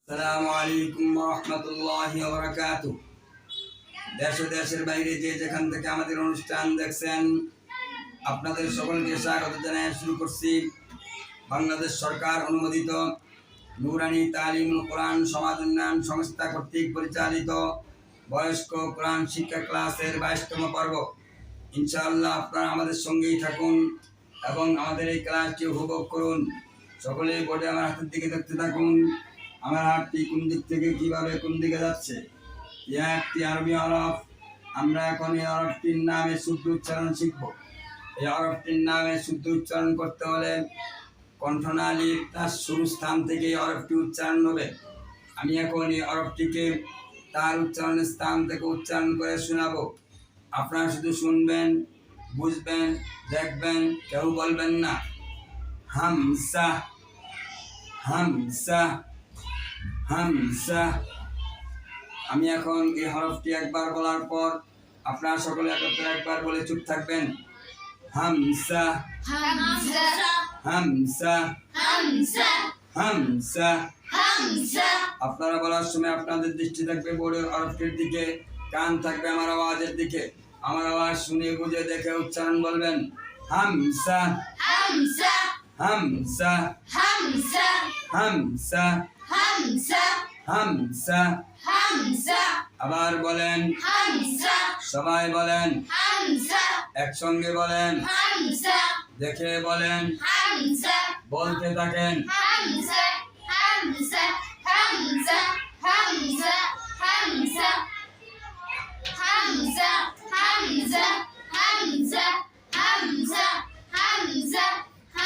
আসসালামু আলাইকুম ওয়া রাহমাতুল্লাহি ওয়া বারাকাতুহু। দেশ ও দেশের বাইরে যে যেখান থেকে আমাদের অনুষ্ঠান দেখছেন, আপনাদের সকলকে স্বাগত জানিয়ে শুরু করছি বাংলাদেশ সরকার অনুমোদিত নুরানি তালিমুল কোরআন সমাজ উন্নয়ন সংস্থা কর্তৃক পরিচালিত বয়স্ক কোরআন শিক্ষা ক্লাসের 22তম পর্ব। ইনশাআল্লাহ আপনারা আমাদের সঙ্গেই থাকুন এবং আমাদের এই ক্লাসটি উপভোগ করুন। সকলেই বোর্ডে আমার হাতের দিকে দেখতে থাকুন। আমার হাতটি কোন দিক থেকে কিভাবে কোন দিকে যাচ্ছে। ইয়া একটি আরবি হরফ। আমরা এখন এই হরফটির নামে শুদ্ধ উচ্চারণ শিখব। এই হরফটির নামে শুদ্ধ উচ্চারণ করতে হলে কণ্ঠনালীর তার শুরু স্থান থেকে এই হরফটি উচ্চারণ হবে। আমি এখন এই হরফটিকে তার উচ্চারণের স্থান থেকে উচ্চারণ করে শোনাবো। আপনারা শুধু শুনবেন, বুঝবেন, দেখবেন, কেউ বলবেন না। হামসা, হামসা, হামসা। আমি এখন এই হরফটি একবার বলার পর আপনারা সকলে একত্রে একবার বলে চুপ থাকবেন। হামসা, হামজা, হামসা, হামজা, হামসা। হামজা। আপনারা বলার সময় আপনাদের দৃষ্টি থাকবে বোর্ডের হরফটির দিকে, কান থাকবে আমার আওয়াজের দিকে। আমার আওয়াজ শুনে বুঝে দেখে উচ্চারণ বলবেন। হামসা, হামজা, হামসা, হামজা, হামসা, হামজা, হামসা। হামজা, আবার বলেন, হামজা, সবাই বলেন, হামজা, একসঙ্গে বলেন, হামজা, দেখে বলেন, হামজা, বলতে থাকেন। হামজা, হামজা, হামজা, হামজা, হামজা, হামজা, হামজা, হামজা, হামজা, হামজা,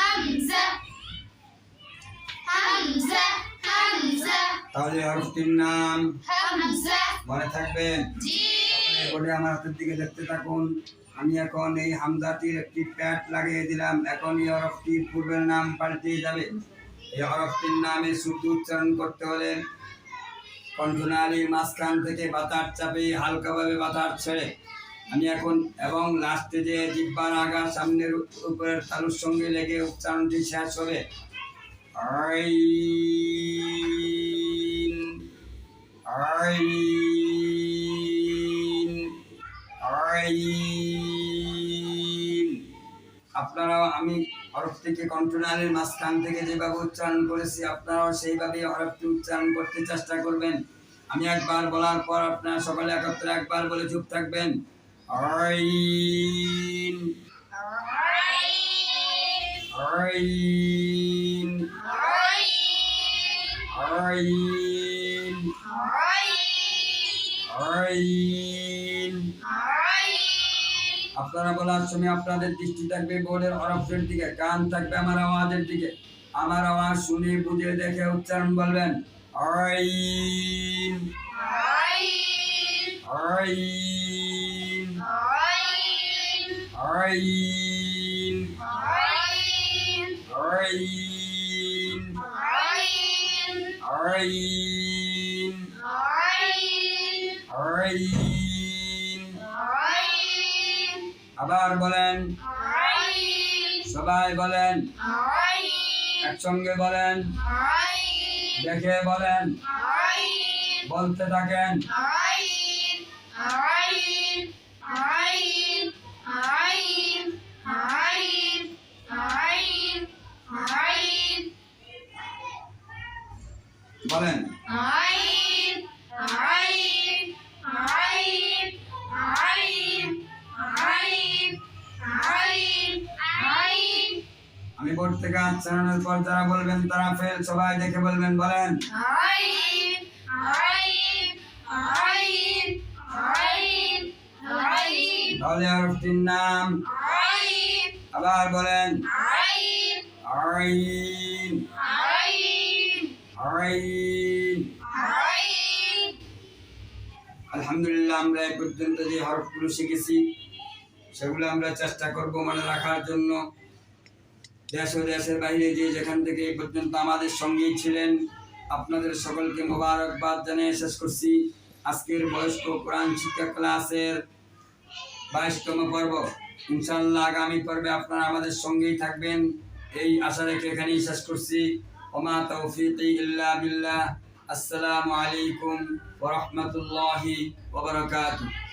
হামজা, হামজা, হামজা, তাহলে হরফটির নাম হামজা। মনে থাকবে। জি। বোর্ডে আমার হাতের দিকে দেখতে থাকুন। আমি এখন এই হামজাটির একটি প্যাড লাগিয়ে দিলাম। এখন এই হরফটির পূর্বের নাম পাল্টে যাবে। এই হরফটির নামে শুদ্ধ উচ্চারণ করতে হলে কণ্ঠনালীর মাঝখান থেকে বাতাস চাপে হালকাভাবে বাতাস ছেড়ে আমি এখন এবং লাস্টে যে জিহ্বার আগা সামনের উপরের তালুর সঙ্গে লেগে উচ্চারণটি শেষ হবে। আইন, আইন, আইন। আপনারাও আমি হরফটিকে কণ্ঠনালীর মাঝখান থেকে যেভাবে উচ্চারণ করেছি আপনারাও সেইভাবে হরফটি উচ্চারণ করতে চেষ্টা করবেন। আমি একবার বলার পর আপনারা সকলে একত্রে একবার বলে চুপ থাকবেন। আইন, আইন, আইন, আইন। আপনারা বলার সময় আপনাদের দৃষ্টি থাকবে বোর্ডের হরফের দিকে, কান থাকবে আমার আওয়াজের দিকে। আমার আওয়াজ শুনে বুঝে দেখে উচ্চারণ বলবেন। আইন, আইন, আইন, আইন, আইন, আইন। আবার বলেন, সবাই বলেন, একসঙ্গে বলেন, দেখে বলেন, বলতে থাকেন। বলেন, আমি বোর্ড থেকে আচ্ছাদনের পর যারা বলবেন তারা ফেল, সবাই দেখে বলবেন। বলেন, তাহলে হরফটির নাম আবার বলেন। আইন, আইন। আলহামদুলিল্লাহ, আমরা এই পর্যন্ত যে হরফগুলো শিখেছি সেগুলো আমরা চেষ্টা করব মনে রাখার জন্য। দেশ ও দেশের বাইরে যে যেখান থেকে এই পর্যন্ত আমাদের সঙ্গেই ছিলেন আপনাদের সকলকে মোবারকবাদ জানিয়ে শেষ করছি আজকের বয়স্ক কোরআন শিক্ষা ক্লাসের 22তম পর্ব। ইনশাআল্লাহ আগামী পর্বে আপনারা আমাদের সঙ্গেই থাকবেন এই আশা রেখে এখানেই শেষ করছি। ওমা তৌফিকি ইল্লা বিল্লাহ। আসসালামু আলাইকুম ওয়া রাহমাতুল্লাহি ওয়া বারাকাতুহু।